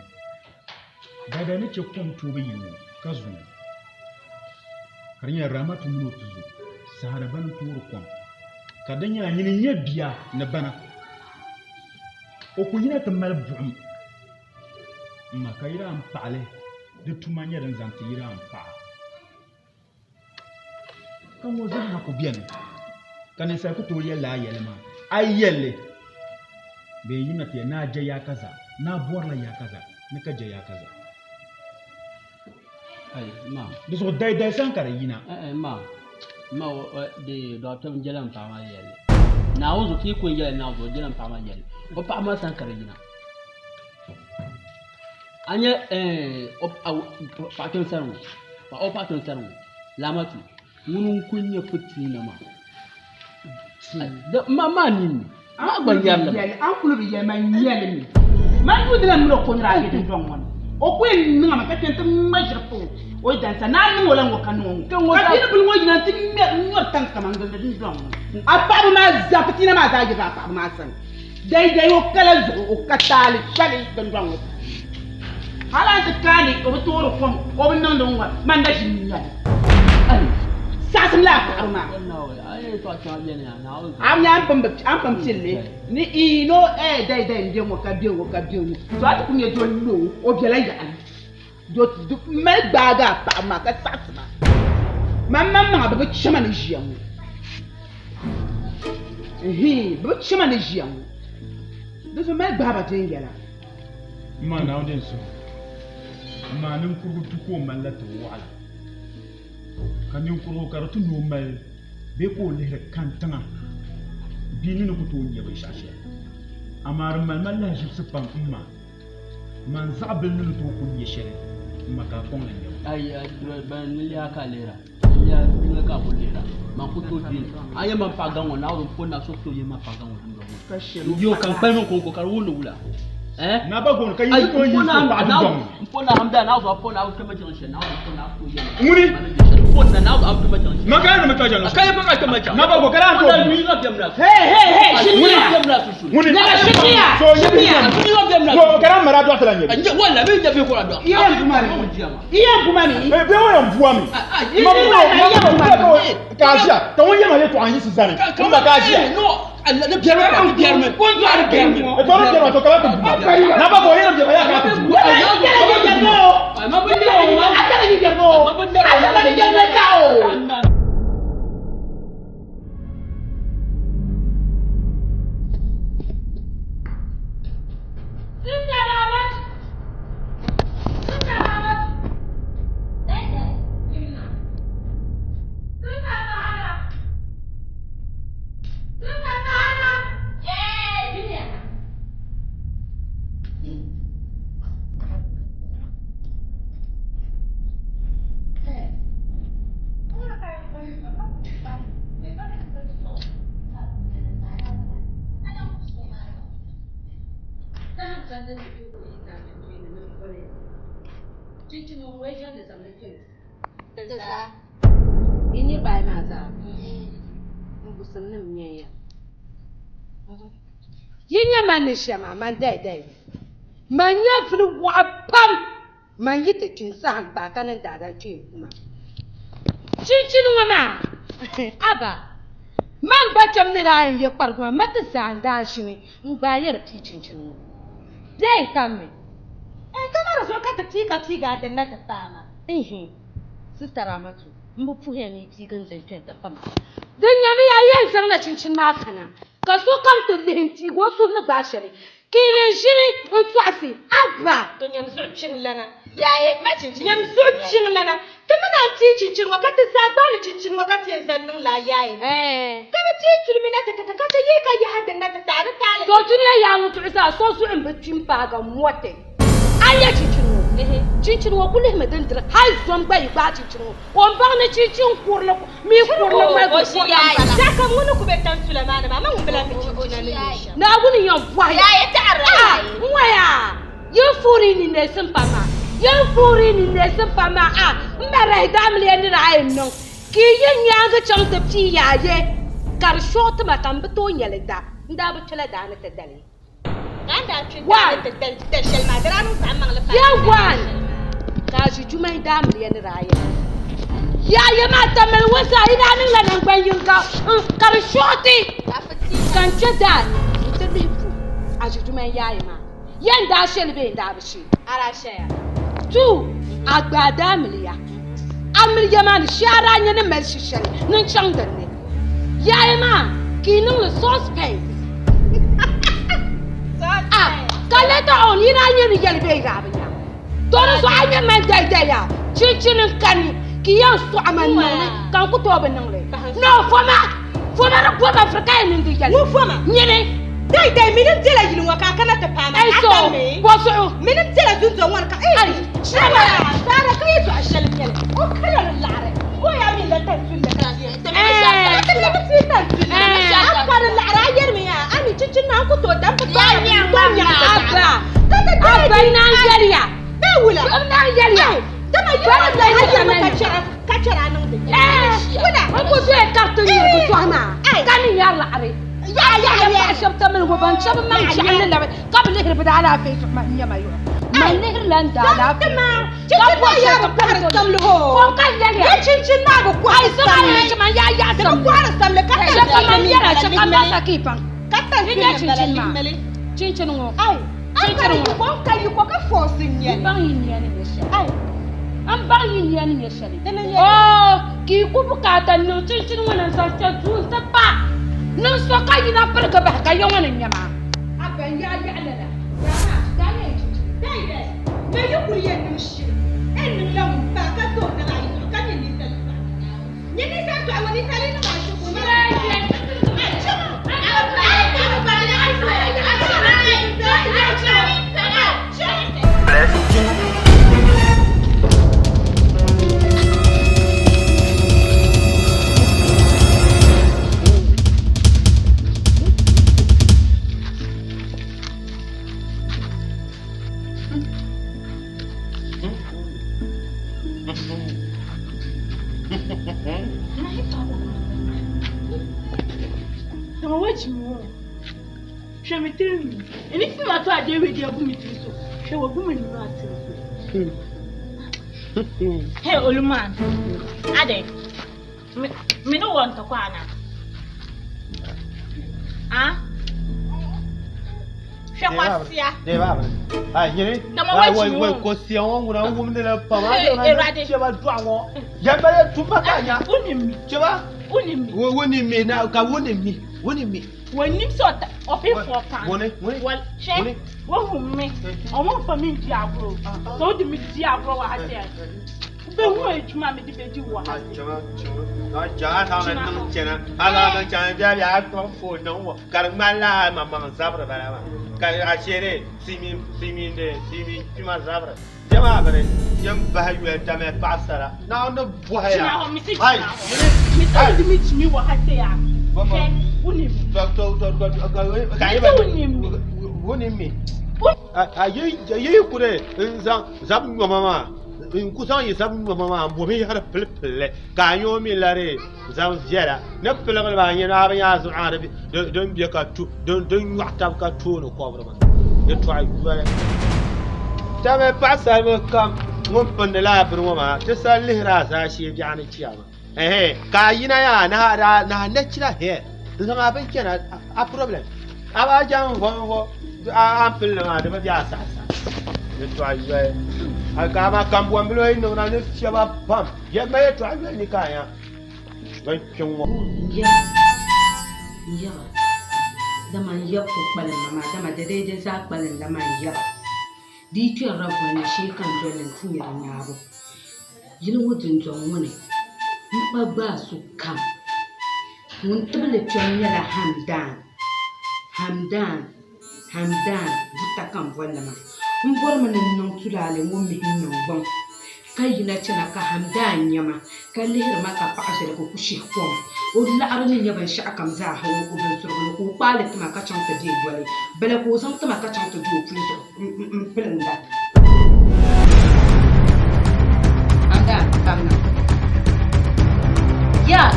da ni ce kom to be yin kazu karnya ramatu mu tuzu sahara ban turu kom kadanya nyini nyebia na bana o ku yina tamal buum ma kayira am paale de tumanya dan zanti yira am pa kamo zan ha ku bien kanin sai ku to yella yelma ay yelle be yina te na je ya kaza na borla ya kaza na ka je ya kaza ay ma do dai sankara yina ma de docteur Njelam Pama yelle na wuzu ki ko yelle na wuzu Njelam Pama yelle o Pama Sankara yina anya patron sarwo o patron sarwo lamatu munun kunya futti na ma ma ni ma ban yalla an kulu bi yema yelle mi man ku dina mu ko nra ke don won o ko en ngama ka tente majrapo o dansa na ni wala ngo kanu ka dina bul ngoji na tin me nyor tan kama ngol din don ababu ma zapatina ma za ga ababu ma san Dai o kala zo o katali shali dan rango. Hala ta kani o toro fom o nan don wa man da shi ni. Ai sasim la karma. Ai to ta ne na. Am ya am pam chille ni ino dai ndi mo ka dio ni. So ati kunye do lo o biela ya. Do me gbaga pa ma ka sasima. Mamma ma ba chama ni jiamu. Ba chama ni jiamu. Do me gba ba tengela. Ma na odin so. Ma nin kurgu tuko mallata wala. Kanin kurgu karatu no mal be ko le kantanga. Bini no kuto nya bai shashe. Amar mal malla shi sifan umma. Man zabul no to kun yeshere. Maka kon ne. Ai ban ni ya ka lera. Ya ni ka ko lera. Man kuto din. Aye man pagan wona o ko na so to ye man pagan wona. Yo kan pa no ko ka wo no wula. Na ba gon kai ko yi so ba dum. Mpona hamda na zo pona au kama junction na au pona au ye. Muni Mpona na au kama junction. Maka na mata jalo. Kai ba ka kama junction. Na ba go kala to. Hey, Muni na shimia. So yi go kala mara do atala nyi. Anje wala be nje be ko do. Iya kumani. Be wo yam buami. Kasia, to won yama le to anyi sizane. Ko ba kasia. No. Allah ne biyar ka biyar me. Ko do ar biyar me. E to ro kero to kala to. Na ba go yero je ba ya ka to. Ma ba ni o ma. Atala ni jerno. Atala ni jerno kao. Ini bai maza. Mubusun nim nyaya. Yinya manisha ma man dai. Man ya fulu wa pam. Man yite kin san ba kanan da ce kuma. Cincin wana. Aba. Man bacam ni da yin ya farko mata san da shi ne. In bayar ti cincin. Dai kamme. Kamar so ka ta tiga da na ta fama. Sister Ramatu, mbu puhe ni tigan zaitun da fama. Dan yami yayin san na cincin makana. Ka so kan to lenti go so na bashari. Kine shiri on twasi abba. Dan yam so cin lana. Yaye ma cincin yam so cin lana. Kuma na ti cincin wakati sa ba ni cincin wakati zannin la yaye. Kama ti kirmina ta yi ka yi hadin na ta tare tare. To tun ya mutu isa so su in bacin ba ga mote. Aya cincin cincin wa kullum madan dir har zon bai ba cincin wa ba na cincin kurla mi kurla mai ko shi yayi da kan wani ku be tan Sulaiman ba man bula mi cincin na guni yan bwa ya ta arra waya yo furi ni ne sun fama a mbare da mi ne ra no ki yin ya ga can ta ci yaye karsho ta matan to nyalida nda bu tala da na ta dale Yawan kaji jumai damar yana raye. Yaya mata mai wasa idanun lanan gbanyin ka karshoti kan ce da ni ta lifu a jumai yayi ma yan da shelbe da bishi ara shaya tu agbada miliya amiliya man shara nya ne mai shishari nan can da ne yayi ma kinin le suspense Kaleta on ina yin yelbe gabinya. Dole so anya man daya. Cincinin kani kiyan su amanne kan ku to banan le. No foma ra ko Afrika yin ndi yel. Wo foma nyene dai minin tela yin waka kana ta fama. Ai so wasu minin tela dunzo warka ai. Shama sara kai to ashal nyel. O kala lare. Ko ya min da tan sun da kasi. Akbar lare ayar mi ya. Ami cincin na ku to dan ba ya Abba Nigeria. Wula. Nigeria. Dama yara da ya kacara nan da. Wula. Ko so e karton ne ko to ana. Kani ya lare. Ya shabta min ban chaba man cha'an la ka bi lihir bida ala fe su man nyama yo man lihir lan da la fe ma cikin ba ya ba kwara samlu ho ko kan ya ya cincin na ba kwara ai sama ya ci man ya da kwara samlu ka ta ya man yara ci kan ba sa kifan ka ta ya cincin ma cincin ngo ai cincin ngo ko kai ko ka forcing ya ban yin ya ne shi ai an ban yin ya ne shi oh ki ku bukata no cincin wannan sa ta zu ta ba nan so ka yi na farka ba ka yi wannan nyama aban ya alala ya ma da ne dai dai me yi kuriye nim shi en lam ba ka to na ai ka ni ta ni ta to awani ta ni na shi ko ma Hey, Oluman. Ade. Me no want to kwana. Ah? Shekwasia. Deva. Ai, yini. Wai ko sia won wona wum de la pa ma. Cheba dwa won. Ya ba tumba kanya. Unimi. Cheba. Unimi. Woni mi na ka woni mi. Woni mi. Woni sota ofi for pan. Woni. Well, she. Wo me. Omo fa mi di agro. So di mi di agro wa hate. Be wo ejuma me di be di wa hate. Cheba. Na ja ta na num chena. Ala na cha ja ya to fo no wo. Kar mala ma ma zabra bara ma. Ka a chere simi de simi tuma zabra. Jama bare yam ba yu ta me pasara. Na no bo ha ya. Ai. Mi ta di mi mi wa hate ya. Unimi. Unimi. Ayi kure zab mama in kusan yi zab mama bo mi har pil ka yo mi lare zab jera na pil ba yin na ban ya zu arabi don biya ka tu don wata ka tu no ko ba ya to ayi ta me pasa me kam mun pande la bru mama ta salihra sa shi jani ciyama ka yina ya na kira he zama ban kenan a problem aba jan ho a ampil na da ba ya sa ne to ayi aka ma kambo mbilo ino na ne chaba pam ye me to ayi ni kaya ban kin wo ya da man ya ko balin mama da ma da dai za balin da man ya di to rabba ne shi kan dolin tinyar nyabo yin wudin jon woni mpa gba su kam mun tabale tonyala hamdan buta kan wallama mbor man nan tulale mo mi hinno bon kayina cina ka hamdan nyama kalihir maka fa'ashar ko kushi ko o la arani nyaba sha kam za hawo ko ben surgo ko palit ma ka chanta je dole bele ko san ma ka chanta do pinda anda kamna ya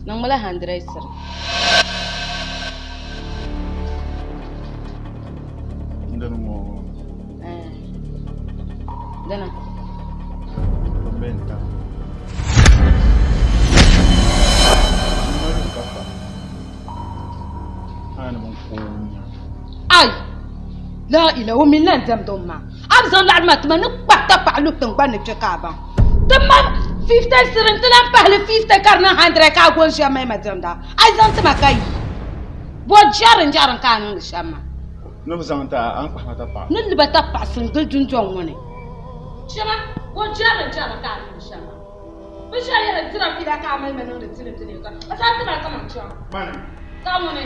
nang mala handray sir ndanu mo dana benta ana mon konya ay la ilaha min lan dam domma abzan la ma tmanu qatta fa'lu tangban ne chakaba tamma 50 sirin tilan pahli 50 karna 100 ka gon jamais madam da ai zan tama kai bo jarin kanin shamma no zanta an kwata pa nin liba ta pasin gil junjon wani shama bo jarin kanin shamma bi shayar tira kida ka mai manin da tire ka a ta tira kaman cewa mana kamu ne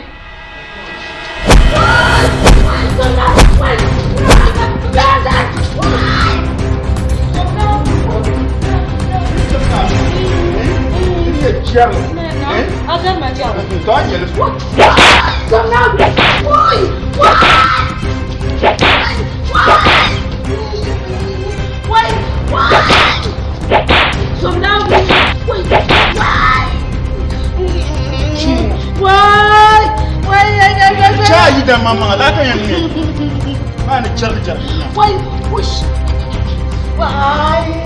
Chai da mama la ta yanne ba ni charjar wai push wai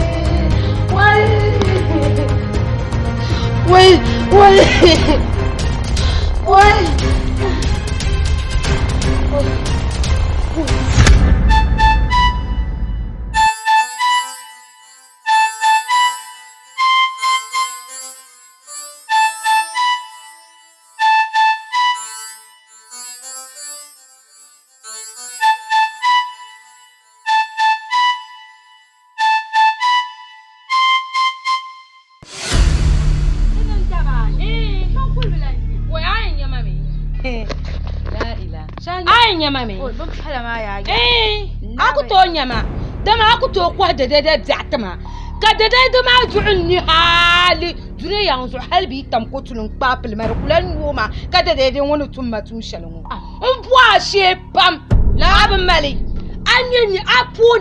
aku to nyama dama aku to kwa da biatama ka da dama ju'ni hali jure yanzu halbi tam ko tulun papil mar kulan yoma ka da wani tumma tun shalon on bua she pam labin mali anyi apu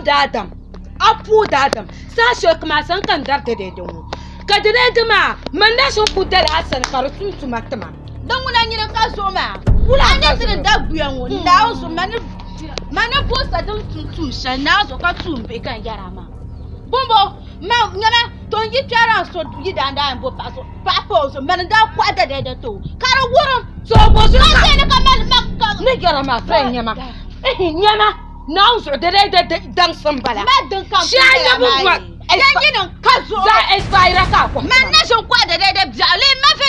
dadam sa she kuma san kan dar da wani ka da dama man da sun kudal asan kartun tumatama dan wuna nyi ka so ma wula anya tin da buyan woni da so mana posta don tutu shana zo ka tumbe kan yara ma bombo ma nyama ton yi twara so yi danda mbo paso papa so man da kwada da to kara wurin so bo so ka ne ka mal makka ne yara ma fa nyama nyama na so da dan sambala ma dan kan shi anya bu kwa dan yi nan kazo za expire ka ko man na so kwada da jale ma fa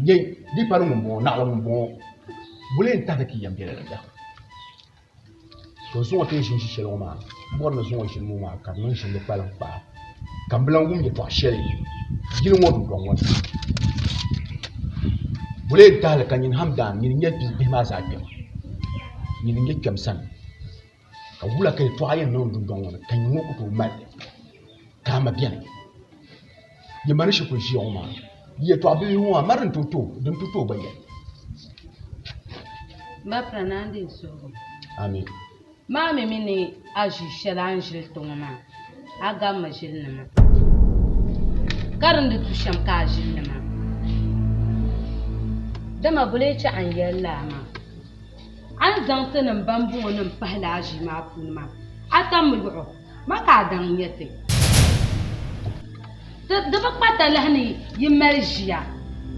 ye di paru mo na la mo bulen ta da ki yam bele da to so te shin shi shelo ma bo na so shin mo ma ka no shin de palan pa kam blan gum je to shele gilin wo dum won bulen ta la kan yin hamdan yin ye bi ma sa ke yin ye kam san ka wula kai to ayen no dum won kan mo ko to mal ka ma bien ye man shi ko shi o ma ye to abi ho amarin toto dum toto ba ye ma pranande so amin ma me mini aji shalanjil to ma aga ma jilna karin da tusham ka jilna dama bule ci an yalla ma an zanta nan bambu wannan fahlaji ma kuma atam mul'u ma ka dan yate da ba kwata lahni yimarjiya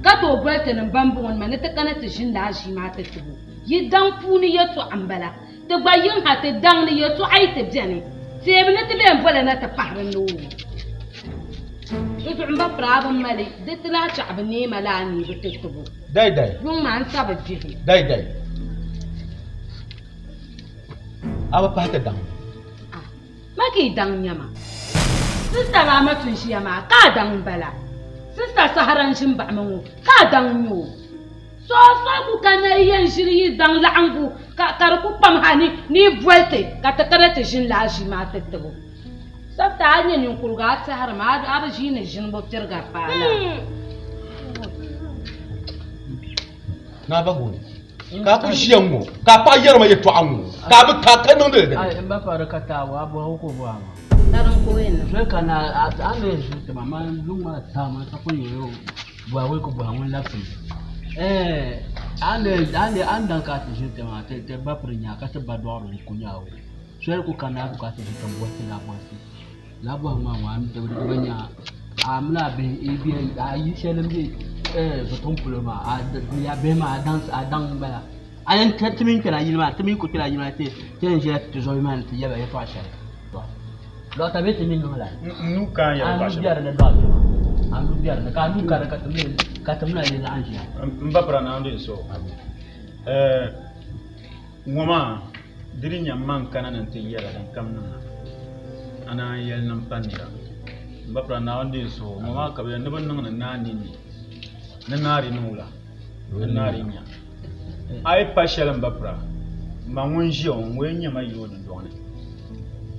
ka to bulta nan bambu wannan ne ta kana ta shin laji ma ta tubu yi dan funi yato ambala ta gbayin ha ta dan ni yato ai ta jani sai bi na ta ben bola na ta fahran no to ba praban mali da tana ci abu ne malani bi ta tubu dai mun ma an saba jihi dai aba pata dan maki dan nyama sister ramatun shi yama ka dan bala sister saharan shin ba manwo ka dan yo so ku kana yin shiri dan la'angu ka ku pam hani ni volte ka ta karata shin la shi ma tattabo sabta hanya nin kurga ta har ma da aba shi ne shin boktir ga fala na ba hu ka ku shi yango ka pa yar ma yeto anwo ka bi ka kanon da ai in ba fara katawa ba ko ba ma taran koyen sai kana an da shi ta mama lunga ta ma ta kunyo ba wai ko ba wani lafi an dan ka ta shi ta ma ta ba furinya ka ta ba do ru kunyawo sai ku kana ku ka ta shi ta buwata labo ma wa am da banya amna ben ebi a yi shelem je baton puloma a ya be ma dance a dan bala ayan timin kira yilma timin ko kira yilma te ten je to zo man te yaba ya fasha lo ta be timin no la nu ka ya fasha am biar da do am biar da ka nu ka da ka timin ka timna ne na anji mba pra na ande so ngoma diri nyamman kana nan te yara dan kamna ana yel nan panira mbapra na wande so ngoma ka be ne ban nan na ni na nari nula na nari nya ai pashel mbapra ma ngun jion we nyama yodin done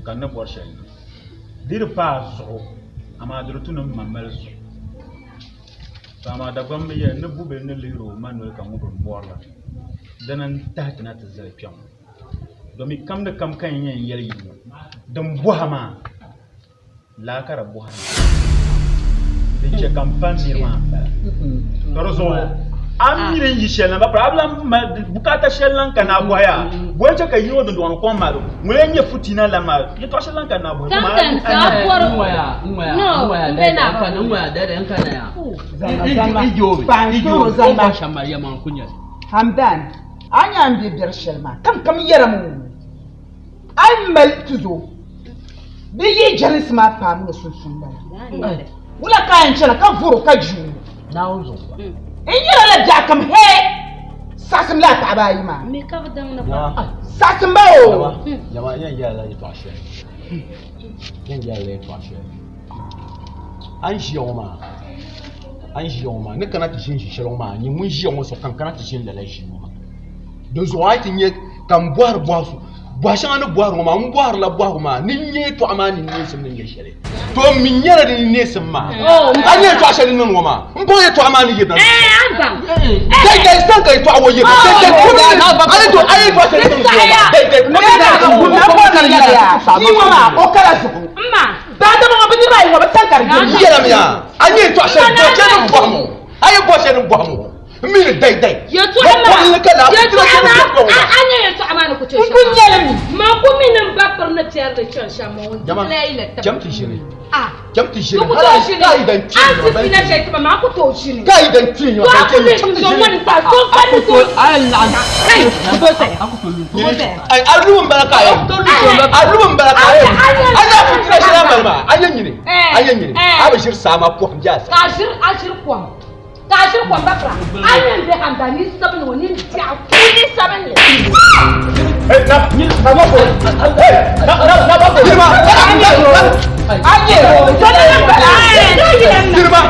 kan na borshe dir pa so ama dir tunum mamal so sama da gwamma ya na bube na liro manuel kan ngubur borla danan tahtina ta zai pion domin kam da kam kan yin yalyi dan buhama la kara buhama din ce kamfani ma toro so am miren yi shella ba problem bukata shellan kana boya boye ka yi odon don ko malo mulen ye futina la ma ye to shellan kana boya kuma nwaya da kana ya ijo shamariya man kunya Hamdan anya ambe bir shelma kam yaramu ay mal tuzo bi yi jalis ma pam ne sun bala wala kan chala kan furo ka ju nauzo in yara la jakam he sasum la tabayi ma me ka dan na sasum bawo jama yan ya la to ashe yan ya la to ashe an shi yoma ne kana ti shin shi ma ni mun shi yoma so kan kana ti shin la shi ma do zo ati nye kan boar boasu boashan na boar ma mun boar la boar ma ni nye to amani ni sim ni shere to min yara ni ne sim ma anye to ashe ni no ma mbo ye to amani ye dan antam dai san kai to awoye dai ai to ashe ni no dai ni mama o kala zuku ma ba da ma bi rai wa tan kar ji yara mi ya anye to ashe ni bo mo aye bo ashe ni bo mo min dai yo to ama anya yo to ama ko to kun yelmi ma ko min ba par na tiar de chan shamo la ila ta jamti shine jamti shine kai dan tin an si na shek ma ko to shine kai dan tin yo kai tin so man ta so kan to ai la kai ko sai aku to lu ai alum baraka ya alum baraka ya ana fitina shira malma anyan yini abashir sama ko hamjas ashir ko Kashir kwa mbapra, ayan de handani sabin woni tia kuni sabin le. Na bako. Na bako. Dirma. Anye. Dirma.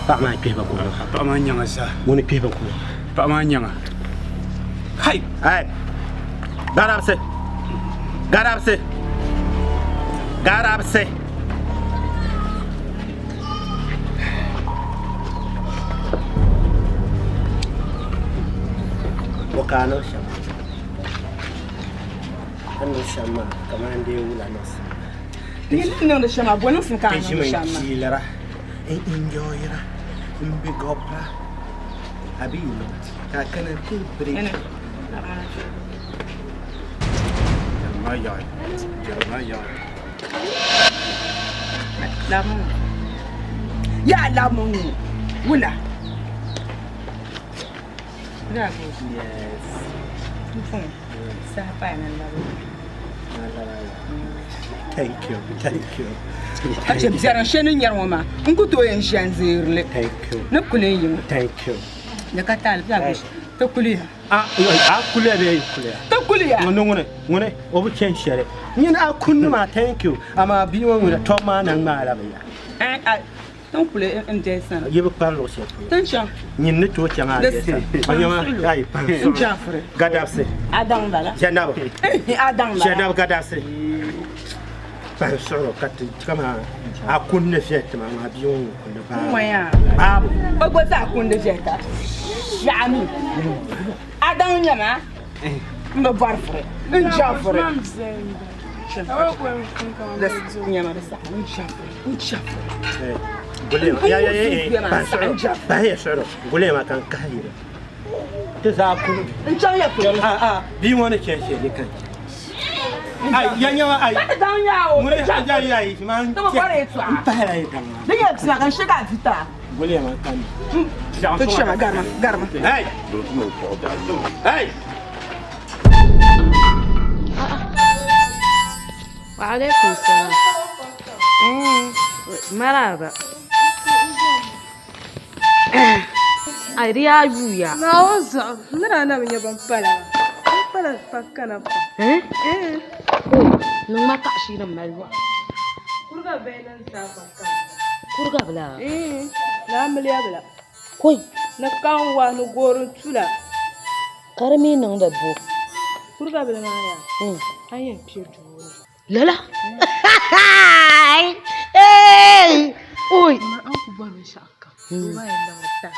Pak mai pe baku. Pak mai nyanga sa. Moni pe baku. Pak mai nyanga. Hai. Hai. Garab se. Garab se. Garab se. Wakano sama. Anu sama. Kamande ulanos. Ini nang sama. Bueno fin kan sama. Silara. Enjoy ra. Big opera. Abilo. Kakana kubri. Jermayoy. Lamu. Ya lamu. Wala. Bravo. Yes. Siapa yang lalu? Thank you. Acha bizarre shenu nyarwama. Nkuto yen shanzirle. Thank you. Nakule yin. Thank you. Nakatal biagish. Takuliya. Kuliya. Takuliya. Ngone. Obu chen shere. Nyina kunnu ma thank you. Ama biwa ngura toma nang ma la ya. Don't play in Jason. You parlo se. Attention. You need to changa Jason. Anyama ai pa. Jafre. Gadapse. Adam bala. Janaba. Adam bala. Janaba gadapse. Pa soro kat kama akunne fiet ma bion ko ba. Moya. Babu. Ogo za akunne fiet. Yami. Adam nyama. Me varfre. Een jafre. Bahaya soro. Gule ma kan kahira. Ta za ku. In can ya ku. Bi wani ke she ne kan. Ai yanya ai. Dan yawo. Mun ha ja yi man. To ba re tu. Bahaya yi kan. Dan ya tsaya kan shiga fita. Gule ma kan. Ta ce ma garma. Hey. Hey. وعليكم السلام. مرحبا. أريا يويا. ما وزع. مرة أنا من يبان بلا فكنا. نما كاشينا مالوا. كورغا بينا نسافر. كورغا بلا. لا مليا بلا. كوي. نكان ونقول تلا. كرمي نندبو. كورغا بلا ما يا. أيه بيجو. لا لا. Hey! Oi! Ma an ku bar shaka. Ba yanda wata.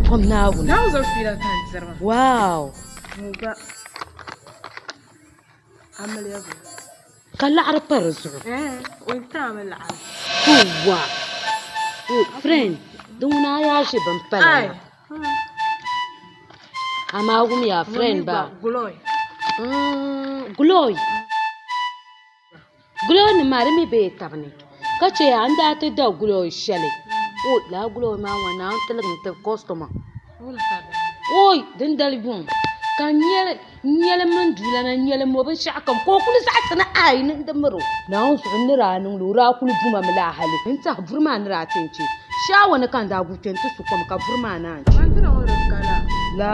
Kom na gun. Na zo fira kan zarma. Wow. Mu ba. Amaliya ba. Kala arpa razu. Wanta amala. Huwa. Friend, duna ya shi ban fala. Ai. Ama gum ya friend ba. Gloy. Gloy. Gloy ni mari mi be tabni. Kace anda ta da Gloy shale. La Gloy ma wana teleng te customer. Oi, den dalibun. Kan nyele man dula na nyele mo ba shakam ko kulu sa na ai nan da maro. Na su ni ranin lura kulu buma mala hali. Inta burma ni ratinci. Sha wani kan da guten tu su kuma ka burma na. Man tana wurin kala. La.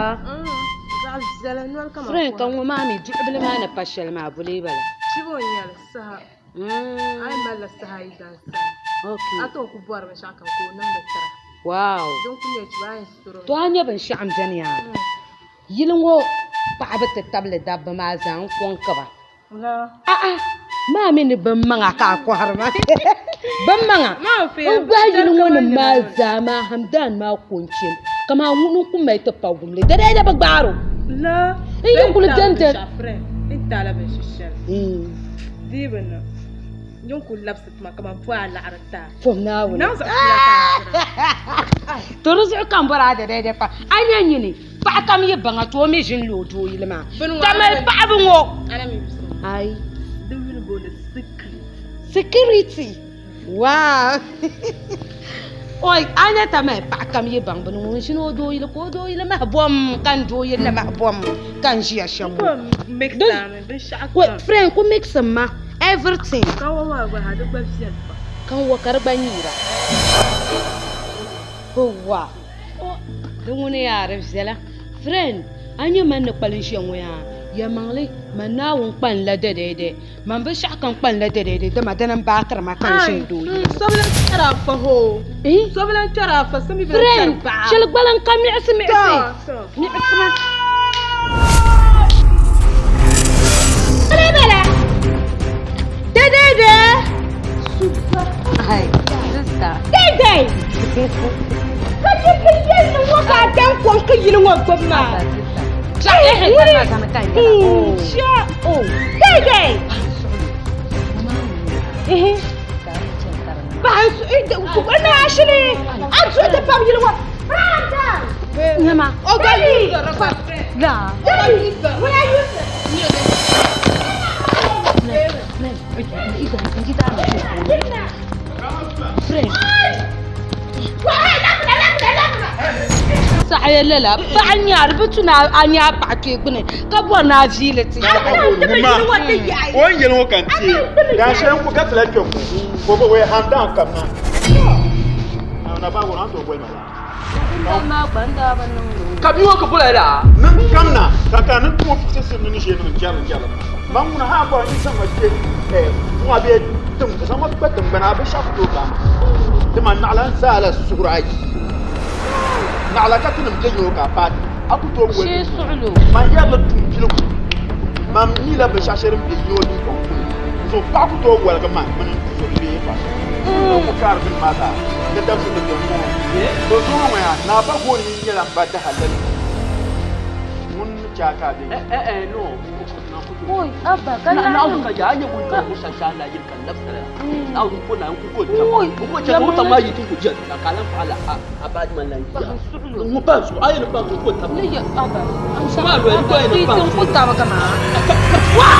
Zalan kama. Friend kan wa mami jibli ma na pashal ma bule bala. Cibo nyal saha. Ai mala saha idan sa. Okay. Ato ku bar ba shakam ko nan da tara. Wow. Don ku ne ci bayan suturo. To anya ban sha'am janiya. Yilin paɣaba ti tabili dabba maa zaŋ kɔŋ kaba. Maa mi ni bin maŋa ka a kɔhiri ma. Bin maŋa. N gbahi yilin ŋɔ ni maa zaa maa Hamdan maa kɔnchini kamaa ŋuni ku mali ti pa wumli dada bi gbaaro. N yi kuli dɛndɛn. N taala bin shishɛli. Diibin na. Yin ku labsi tuma kaman fo a laɣari taa. Fom naawuni. Nan zaɣ fila to di zuɣu kan bɔra dada fa. A nya nyini. Paɣa kam yi baŋa to o mi ʒini lo doo yili maa. Tamali paɣaba ŋɔ. Ayi. Di yuli booni security. Wow. Oi, anya tamali paɣa kam yi baŋ bini ŋun ʒini o doo yili ko o doo yili mahi bɔm kan doo yili mahi bɔm kan ʒiya shɛm ŋɔ. Friend ku mix ma everything. Kan wa maa gba ha di gba viɛli pa. Kan wa ka di gba nyira. Wa. Di ŋuni yaari viɛla. Friend, anya man na kpalin shi ŋɔ yaa. Ya maŋli man naawun kpan la dɛdɛɛdɛ. Man bi shɛɣu kan kpan la dɛdɛɛdɛ dama dana baakiri ma kan ʒini doo yili. Sobila kpɛra fa ho. Sobila kpɛra fa sami bɛ Friend, shɛli gbalan ka miɣisi. Miɣisi ma. Bala. Dɛdɛɛdɛ. Ai, sister. Dɛdɛ. Kaji piliyɛn ni ŋɔ ka dan kɔn ka yili ŋɔ gbubi maa. Dɛdɛ. Ina ashini. An so ta pam yili ŋɔ. Nyama. O gani. La. Saḥya lala paɣa nyaari bi tuna a nyaa paɣa kpee gbuni ka bɔri na viili ti. O n yɛli ŋɔ kan ti daa shɛli n ku ka tila kpɛm ko ko wɛ Hamdan kam na. Na ba wɔ an tɔ bɔli ma la. Ka bi ŋɔ ka bɔla da. Nin kam na ka ka ni tumo fi sisi ni ʒe ni jɛli jɛli. Man ŋuna ha bɔra ni sama kpe ŋɔ bɛ tim ka sama kpe tim gbana a bɛ shafi to kam. Tima naɣala n saala suɣuri ayi. Naɣala ka tinim je yoo ka paati a ku tooi wɛli. Man yɛrila tum biligu man miila bɛ shashɛri n bɛ yoo ni kɔn kuli so paɣa ku tooi wɛligi man mini so bee fa. Ku kaari bini maa ka di dabsi ni bɛ mɔɔ. So zuɣu ŋɔ ya naa ba gooni nyɛla n ba daha lali. Ŋun chaka de no Oi, abba kan na auzu ka ya anya kun ka musa sha na yin kan nafsara na auzu ko na ku ko ta ko ce ko ta ma yi tun ku je na kalan fala abad man lan ya mu ba su ayi ba ko ta ne ya abba am sama ro ko Tun ba ku ta ba kama. wa